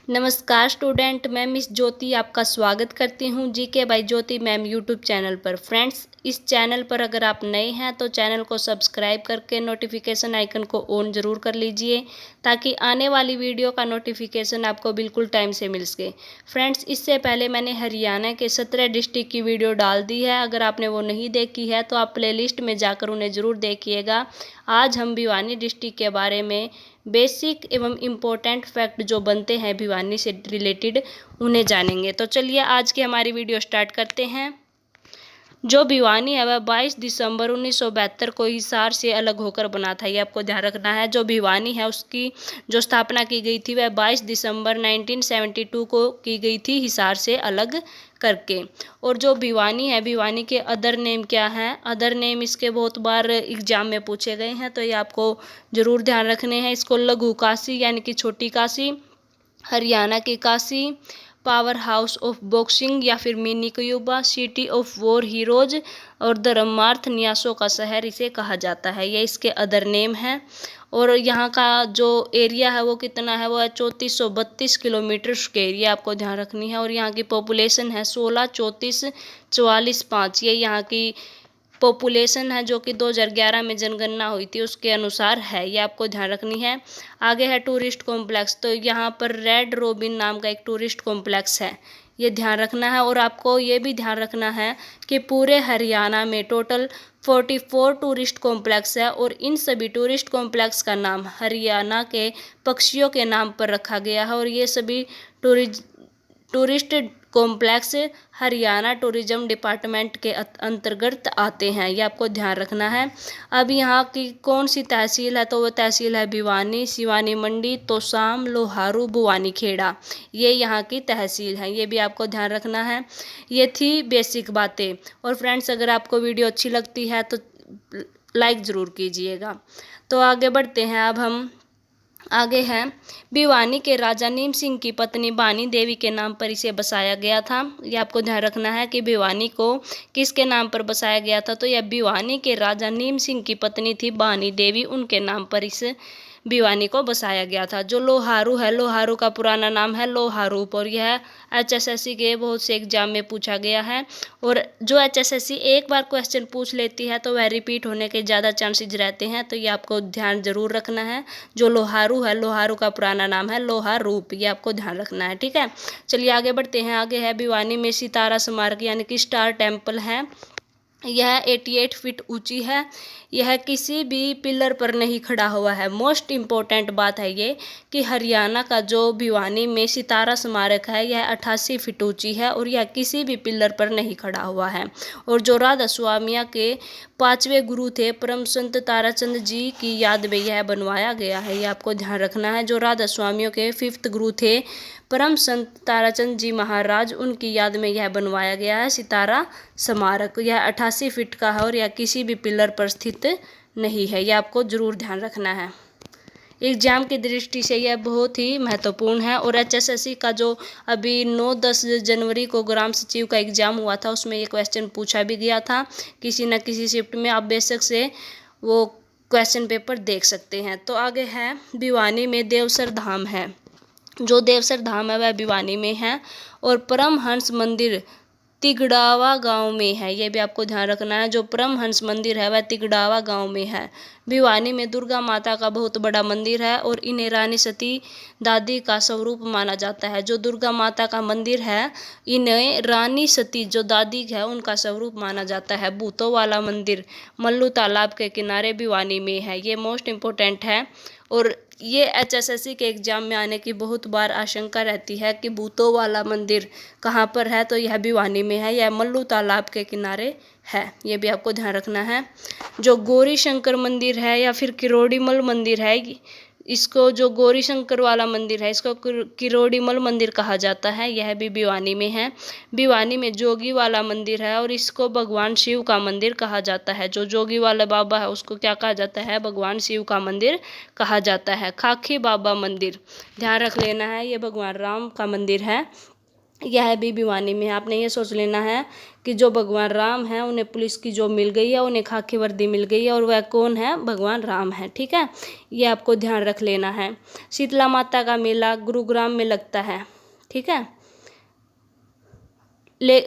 नमस्कार स्टूडेंट, मैं मिस ज्योति आपका स्वागत करती हूँ GK by Jyoti ma'am YouTube channel पर। फ्रेंड्स, इस चैनल पर अगर आप नए हैं तो चैनल को सब्सक्राइब करके नोटिफिकेशन आइकन को ऑन ज़रूर कर लीजिए ताकि आने वाली वीडियो का नोटिफिकेशन आपको बिल्कुल टाइम से मिल सके। फ्रेंड्स, इससे पहले मैंने हरियाणा के 17 डिस्ट्रिक्ट की वीडियो डाल दी है। अगर आपने वो नहीं देखी है तो आप प्लेलिस्ट में जाकर उन्हें ज़रूर देखिएगा। आज हम भिवानी डिस्ट्रिक्ट के बारे में बेसिक एवं इम्पोर्टेंट फैक्ट जो बनते हैं भिवानी से रिलेटेड उन्हें जानेंगे। तो चलिए आज की हमारी वीडियो स्टार्ट करते हैं। जो भिवानी है वह 22 दिसंबर 1972 को हिसार से अलग होकर बना था, ये आपको ध्यान रखना है। जो भिवानी है उसकी जो स्थापना की गई थी वह 22 दिसंबर 1972 को की गई थी हिसार से अलग करके। और जो भिवानी है, भिवानी के अदर नेम क्या हैं? अदर नेम इसके बहुत बार एग्जाम में पूछे गए हैं, तो ये आपको ज़रूर ध्यान रखने हैं। इसको लघु काशी यानी कि छोटी काशी, हरियाणा की Kashi, power house of boxing या फिर mini Cuba, city of war heroes और धर्मार्थ न्यासों का शहर इसे कहा जाता है। ये इसके अदर नेम है। और यहाँ का जो एरिया है वो कितना है? वो है 3432 किलोमीटर स्क्वायर, ये आपको ध्यान रखनी है। और यहाँ की पॉपुलेशन है 16, 34, 44, 5, ये यहाँ की पॉपुलेशन है जो कि 2011 में जनगणना हुई थी उसके अनुसार है, ये आपको ध्यान रखनी है। आगे है टूरिस्ट कॉम्प्लेक्स, तो यहाँ पर रेड रोबिन नाम का एक टूरिस्ट कॉम्प्लेक्स है, ये ध्यान रखना है। और आपको ये भी ध्यान रखना है कि पूरे हरियाणा में टोटल 44 टूरिस्ट कॉम्प्लेक्स है और इन सभी टूरिस्ट कॉम्प्लेक्स का नाम हरियाणा के पक्षियों के नाम पर रखा गया है। और ये सभी tourist complex Haryana tourism department के अंतर्गत आते हैं, ये आपको ध्यान रखना है। अब यहाँ की कौन सी तहसील है? तो वो तहसील है भिवानी, सिवानी मंडी, तोसाम, लोहारू, भवानीखेड़ा, ये यहाँ की तहसील है, ये भी आपको ध्यान रखना है। ये थी बेसिक बातें। और फ्रेंड्स, अगर आपको वीडियो अच्छी लगती है तो लाइक ज़रूर कीजिएगा। तो आगे बढ़ते हैं। अब हम आगे हैं, भिवानी के राजा नीम सिंह की पत्नी बानी देवी के नाम पर इसे बसाया गया था। ये आपको ध्यान रखना है कि भिवानी को किसके नाम पर बसाया गया था? तो यह भिवानी के राजा नीम सिंह की पत्नी थी बानी देवी, उनके नाम पर इस भिवानी को बसाया गया था। जो लोहारू है, लोहारू का पुराना नाम है लोहारूप, और यह HSSC के बहुत से एग्जाम में पूछा गया है। और जो HSSC एक बार क्वेश्चन पूछ लेती है तो वह रिपीट होने के ज़्यादा चांसेस रहते हैं, तो ये आपको ध्यान जरूर रखना है। जो लोहारू है, लोहारू का पुराना नाम है लोहारूप, ये आपको ध्यान रखना है, ठीक है। चलिए आगे बढ़ते हैं। आगे है भिवानी में सितारा स्मारक यानी कि स्टार टेम्पल है। यह 88 फीट ऊंची है। यह किसी भी पिलर पर नहीं खड़ा हुआ है। मोस्ट इम्पोर्टेंट बात है ये कि हरियाणा का जो भिवानी में सितारा स्मारक है यह 88 फीट ऊंची है और यह किसी भी पिलर पर नहीं खड़ा हुआ है। और जो राधा स्वामिया के 5वें गुरु थे परम संत ताराचंद जी की याद में यह बनवाया गया है, ये आपको ध्यान रखना है। जो राधा स्वामियों के 5th गुरु थे परम संत ताराचंद जी महाराज, उनकी याद में यह बनवाया गया है सितारा स्मारक। यह 88 फीट का है और यह किसी भी पिलर पर स्थित नहीं है, यह आपको जरूर ध्यान रखना है। एग्जाम की दृष्टि से यह बहुत ही महत्वपूर्ण है। और HSSC का जो अभी 9-10 जनवरी को ग्राम सचिव का एग्ज़ाम हुआ था उसमें ये क्वेश्चन पूछा भी गया था किसी न किसी शिफ्ट में, आप बेशक से वो क्वेश्चन पेपर देख सकते हैं। तो आगे है, भिवानी में देवसर धाम है। जो देवसर धाम है वह भिवानी में है। और परमहंस मंदिर तिगड़ावा गांव में है, ये भी आपको ध्यान रखना है। जो परमहंस मंदिर है वह तिगड़ावा गांव में है। भिवानी में दुर्गा माता का बहुत बड़ा मंदिर है और इन्हें रानी सती दादी का स्वरूप माना जाता है। जो दुर्गा माता का मंदिर है इन्हें रानी सती जो दादी है उनका स्वरूप माना जाता है। भूतों वाला मंदिर मल्लू तालाब के किनारे भिवानी में है, ये मोस्ट इम्पोर्टेंट है। और ये HSSC के एग्ज़ाम में आने की बहुत बार आशंका रहती है कि भूतों वाला मंदिर कहाँ पर है, तो यह भिवानी में है, यह मल्लू तालाब के किनारे है, ये भी आपको ध्यान रखना है। जो गौरी शंकर मंदिर है या फिर किरोड़ीमल मंदिर है, इसको जो गौरी शंकर वाला मंदिर है इसको किरोड़ीमल मंदिर कहा जाता है, यह भी भिवानी में है। भिवानी में जोगी वाला मंदिर है और इसको भगवान शिव का मंदिर कहा जाता है। जो जोगी वाला बाबा है उसको क्या कहा जाता है? भगवान शिव का मंदिर कहा जाता है। खाकी बाबा मंदिर ध्यान रख लेना है, ये भगवान राम का मंदिर है। यह भी भिवानी में है। आपने ये सोच लेना है कि जो भगवान राम हैं उन्हें पुलिस की जॉब मिल गई है, उन्हें खाकी वर्दी मिल गई है, और वह कौन है? भगवान राम है। ठीक है, ये आपको ध्यान रख लेना है। शीतला माता का मेला गुरुग्राम में लगता है। ठीक है,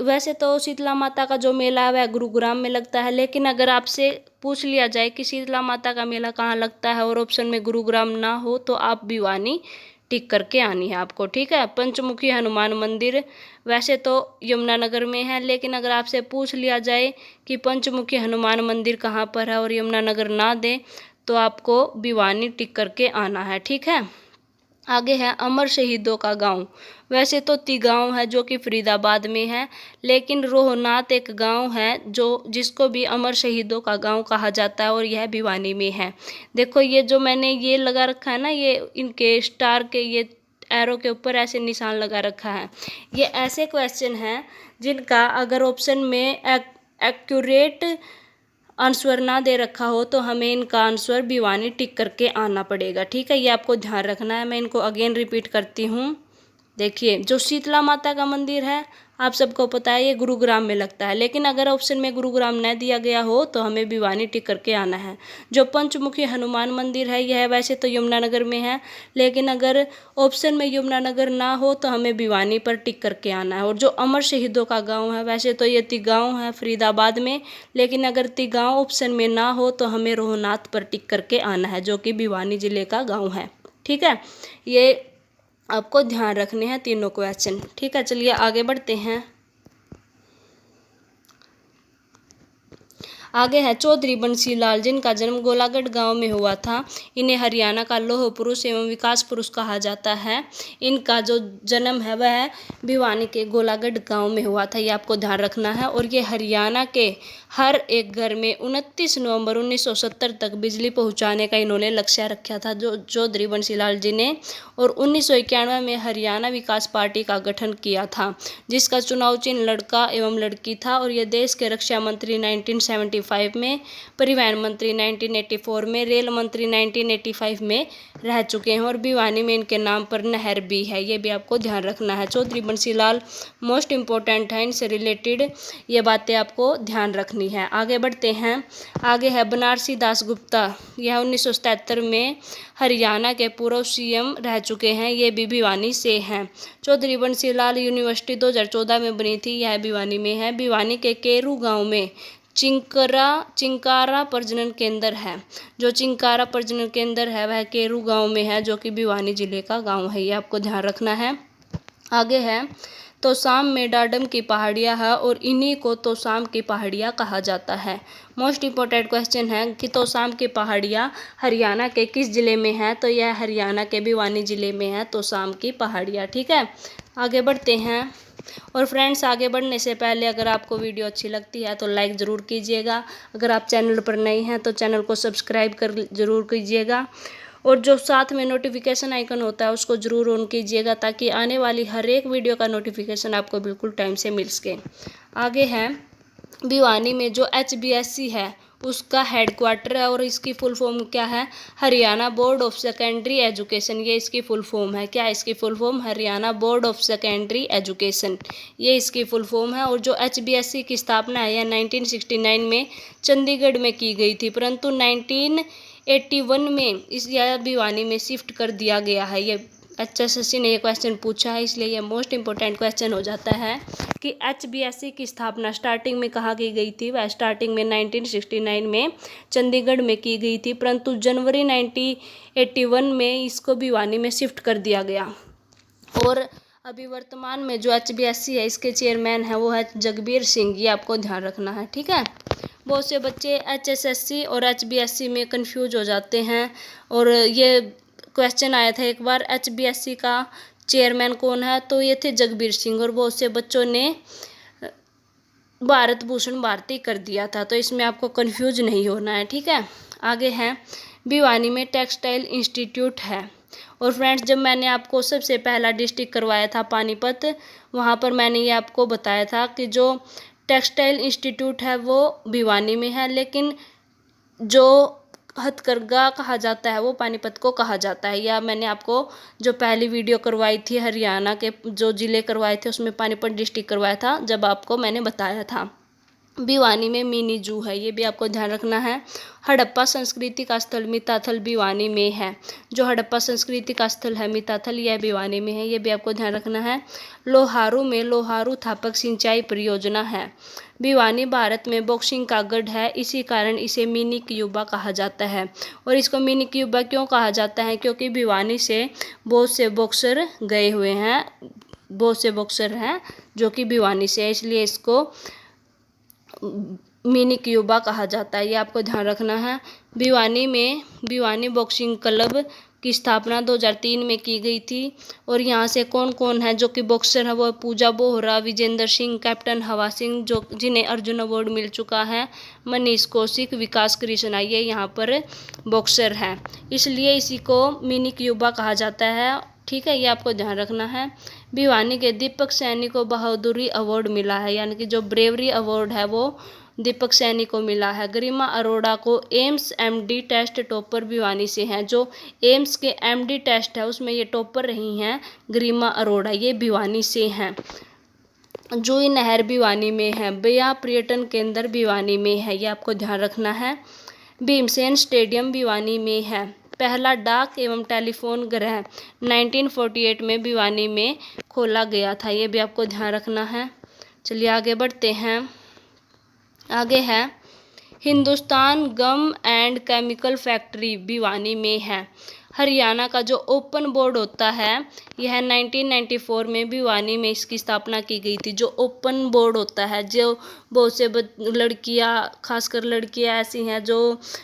वैसे तो शीतला माता का जो मेला है वह गुरुग्राम में लगता है, लेकिन अगर आपसे पूछ लिया जाए कि शीतला माता का मेला कहाँ लगता है और ऑप्शन में गुरुग्राम ना हो तो आप भिवानी टिक करके आनी है आपको। ठीक है, पंचमुखी हनुमान मंदिर वैसे तो यमुनानगर में है, लेकिन अगर आपसे पूछ लिया जाए कि पंचमुखी हनुमान मंदिर कहाँ पर है और यमुनानगर ना दे तो आपको भिवानी टिक करके आना है। ठीक है, आगे है अमर शहीदों का गांव। वैसे तो तिगांव है जो कि फरीदाबाद में है, लेकिन रोहनाथ एक गांव है जो जिसको भी अमर शहीदों का गांव कहा जाता है और यह भिवानी में है। देखो ये जो मैंने ये लगा रखा है ना, ये इनके स्टार के ये एरो के ऊपर ऐसे निशान लगा रखा है, ये ऐसे क्वेश्चन हैं जिनका अगर ऑप्शन में एक्यूरेट आंसर ना दे रखा हो तो हमें इनका आंसर भिवानी टिक करके आना पड़ेगा। ठीक है, ये आपको ध्यान रखना है। मैं इनको अगेन रिपीट करती हूँ। देखिए, जो शीतला माता का मंदिर है आप सबको पता है ये गुरुग्राम में लगता है, लेकिन अगर ऑप्शन में गुरुग्राम न दिया गया हो तो हमें भिवानी टिक करके आना है। जो पंचमुखी हनुमान मंदिर है यह वैसे तो यमुनानगर में है, लेकिन अगर ऑप्शन में यमुनानगर ना हो तो हमें भिवानी पर टिक करके आना है। और जो अमर शहीदों का गाँव है वैसे तो ये तिगांव है फरीदाबाद में, लेकिन अगर तिगांव ऑप्शन में ना हो तो हमें रोहनाथ पर टिक करके आना है जो कि भिवानी जिले का गाँव है। ठीक है, ये आपको ध्यान रखने हैं तीनों क्वेश्चन। ठीक है, चलिए आगे बढ़ते हैं। आगे है चौधरी बंसी लाल, जिनका जन्म गोलागढ़ गांव में हुआ था। इन्हें हरियाणा का लौह पुरुष एवं विकास पुरुष कहा जाता है। इनका जो जन्म है वह भिवानी के गोलागढ़ गांव में हुआ था, ये आपको ध्यान रखना है। और ये हरियाणा के हर एक घर में 29 नवंबर 1970 तक बिजली पहुंचाने का इन्होंने लक्ष्य रखा था जो चौधरी बंसी लाल जी ने। और 1991 में हरियाणा विकास पार्टी का गठन किया था, जिसका चुनाव चिन्ह लड़का एवं लड़की था। और ये देश के रक्षा मंत्री 1975 में, परिवहन मंत्री 1984 में, रेल मंत्री 1985 में रह चुके हैं। और भिवानी में इनके नाम पर नहर भी है, ये भी आपको ध्यान रखना है। चौधरी बंसी लाल मोस्ट इम्पोर्टेंट है, इनसे रिलेटेड ये बातें आपको ध्यान रखनी है। आगे बढ़ते हैं। आगे है बनारसी दास गुप्ता, यह 1977 में हरियाणा के पूर्व सीएम रह चुके हैं, ये भी भिवानी से हैं। चौधरी बंसी लाल यूनिवर्सिटी 2014 में बनी थी, यह भिवानी में है। भिवानी के केरू गांव में चिंकारा प्रजनन केंद्र है। जो चिंकारा प्रजनन केंद्र है वह केरू गांव में है जो कि भिवानी जिले का गांव है, ये आपको ध्यान रखना है। आगे है तोशाम में डाडम की पहाड़ियाँ है और इन्हीं को तोशाम की पहाड़ियाँ कहा जाता है। मोस्ट इम्पोर्टेंट क्वेश्चन है कि तोशाम की पहाड़ियाँ हरियाणा के किस ज़िले में है, तो यह हरियाणा के भिवानी ज़िले में है तोशाम की पहाड़ियाँ। ठीक है, आगे बढ़ते हैं। और फ्रेंड्स, आगे बढ़ने से पहले अगर आपको वीडियो अच्छी लगती है तो लाइक ज़रूर कीजिएगा। अगर आप चैनल पर नए हैं तो चैनल को सब्सक्राइब कर ज़रूर कीजिएगा, और जो साथ में नोटिफिकेशन आइकन होता है उसको ज़रूर ऑन कीजिएगा ताकि आने वाली हर एक वीडियो का नोटिफिकेशन आपको बिल्कुल टाइम से मिल सके। आगे है भिवानी में जो HBSC है उसका हेडक्वार्टर है और इसकी फुल फॉर्म क्या है? Haryana board of secondary education, ये इसकी फुल फॉर्म है। क्या इसकी full form? Haryana board of secondary education, ये इसकी फुल फॉर्म है। और जो HBSC की स्थापना है यह 1969 में चंडीगढ़ में की गई थी, परंतु 1981 में इस यह भिवानी में शिफ्ट कर दिया गया है। ये HSSC ने ये क्वेश्चन पूछा है, इसलिए ये मोस्ट इंपॉर्टेंट क्वेश्चन हो जाता है कि HBSC की स्थापना स्टार्टिंग में कहाँ की गई थी? वह स्टार्टिंग में 1969 में चंडीगढ़ में की गई थी, परंतु जनवरी 1981 में इसको भिवानी में शिफ्ट कर दिया गया। और अभी वर्तमान में जो HBSC है इसके चेयरमैन है वो है जगबीर सिंह, ये आपको ध्यान रखना है। ठीक है, बहुत से बच्चे HSSC और HBSC में कंफ्यूज हो जाते हैं, और ये क्वेश्चन आया था एक बार HBSC का चेयरमैन कौन है, तो ये थे जगबीर सिंह, और बहुत से बच्चों ने भारत भूषण भारती कर दिया था, तो इसमें आपको कंफ्यूज नहीं होना है। ठीक है, आगे है भिवानी में टेक्सटाइल इंस्टीट्यूट है। और फ्रेंड्स, जब मैंने आपको सबसे पहला डिस्ट्रिक्ट करवाया था पानीपत, वहाँ पर मैंने ये आपको बताया था कि जो टेक्सटाइल इंस्टीट्यूट है वो भिवानी में है, लेकिन जो हथकरघा कहा जाता है वो पानीपत को कहा जाता है। या मैंने आपको जो पहली वीडियो करवाई थी हरियाणा के जो ज़िले करवाए थे उसमें पानीपत डिस्ट्रिक्ट करवाया था, जब आपको मैंने बताया था। भिवानी में मिनी जू है, ये भी आपको ध्यान रखना है। हड़प्पा संस्कृति का स्थल मिताथल भिवानी में है। जो हड़प्पा संस्कृति का स्थल है मिताथल, यह भिवानी में है, ये भी आपको ध्यान रखना है। लोहारू में लोहारू थापक सिंचाई परियोजना है। भिवानी भारत में बॉक्सिंग का गढ़ है, इसी कारण इसे मिनी क्यूबा कहा जाता है। और इसको मिनी क्यूबा क्यों कहा जाता है? क्योंकि भिवानी से बहुत से बॉक्सर गए हुए हैं, बहुत से बॉक्सर हैं जो कि भिवानी से है, इसलिए इसको मिनी क्यूबा कहा जाता है, ये आपको ध्यान रखना है। भिवानी बॉक्सिंग क्लब की स्थापना 2003 में की गई थी। और यहाँ से कौन कौन है जो कि बॉक्सर है? वो पूजा बोहरा, विजेंद्र सिंह, कैप्टन हवा सिंह जो जिन्हें अर्जुन अवार्ड मिल चुका है, मनीष कौशिक, विकास कृष्णा, ये यहाँ पर बॉक्सर हैं, इसलिए इसी को मिनी क्यूबा कहा जाता है। ठीक है, ये आपको ध्यान रखना है। भिवानी के दीपक सैनी को बहादुरी अवार्ड मिला है, यानी कि जो ब्रेवरी अवार्ड है वो दीपक सैनी को मिला है। गरिमा अरोड़ा को AIIMS MD test topper Bhiwani से हैं। जो एम्स के एमडी टेस्ट है उसमें ये टॉपर रही हैं गरिमा अरोड़ा, ये भिवानी से हैं। जूही नहर भिवानी में है। बया पर्यटन केंद्र भिवानी में है, ये आपको ध्यान रखना है। भीमसेन स्टेडियम भिवानी में है। पहला डाक एवं टेलीफोन ग्रह 1948 में भिवानी में खोला गया था, ये भी आपको ध्यान रखना है। चलिए आगे बढ़ते हैं। आगे है हिंदुस्तान गम एंड केमिकल फैक्ट्री भिवानी में है। हरियाणा का जो ओपन बोर्ड होता है यह 1994 में भिवानी में इसकी स्थापना की गई थी। जो ओपन बोर्ड होता है, जो बहुत से लड़कियां, खासकर लड़कियां ऐसी हैं जो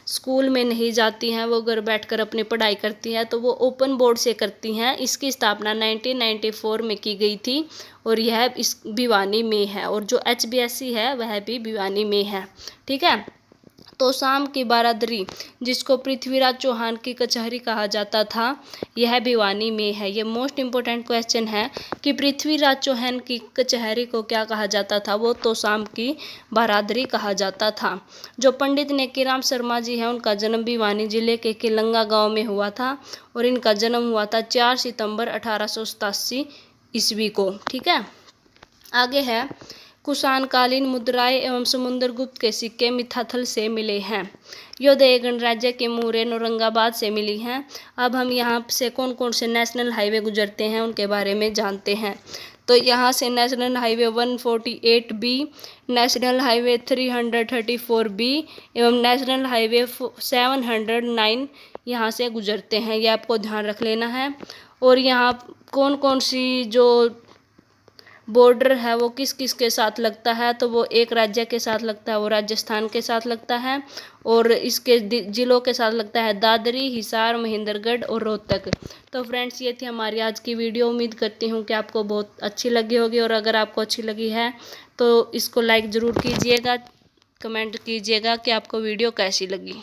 स्कूल में नहीं जाती हैं, वो घर बैठकर अपनी पढ़ाई करती हैं, तो वो ओपन बोर्ड से करती हैं। इसकी स्थापना 1994 में की गई थी और यह इस भिवानी में है। और जो HBSC है वह भी भिवानी में है। ठीक है, तो शाम की बारादरी जिसको पृथ्वीराज चौहान की कचहरी कहा जाता था, यह भिवानी में है। ये मोस्ट इम्पोर्टेंट क्वेश्चन है कि पृथ्वीराज चौहान की कचहरी को क्या कहा जाता था? वो तो शाम की बारादरी कहा जाता था। जो पंडित नेकीराम शर्मा जी हैं उनका जन्म भिवानी जिले के किलंगा गांव में हुआ था और इनका जन्म हुआ था 4 सितंबर 1887 ईस्वी को। ठीक है, आगे है कुषाणकालीन मुद्राएं एवं समुद्रगुप्त के सिक्के मिथाथल से मिले हैं। योदय गणराज्य के मुहरें औरंगाबाद से मिली हैं। अब हम यहाँ से कौन कौन से नेशनल हाईवे गुजरते हैं उनके बारे में जानते हैं। तो यहाँ से national highway 148B, national highway 334B एवं नेशनल हाईवे 709 यहाँ से गुजरते हैं, ये आपको ध्यान रख लेना है। और यहाँ कौन कौन सी जो बॉर्डर है वो किस किस के साथ लगता है? तो वो एक राज्य के साथ लगता है, वो राजस्थान के साथ लगता है। और इसके ज़िलों के साथ लगता है दादरी, हिसार, महेंद्रगढ़ और रोहतक। तो फ्रेंड्स, ये थी हमारी आज की वीडियो। उम्मीद करती हूँ कि आपको बहुत अच्छी लगी होगी, और अगर आपको अच्छी लगी है तो इसको लाइक ज़रूर कीजिएगा, कमेंट कीजिएगा कि आपको वीडियो कैसी लगी।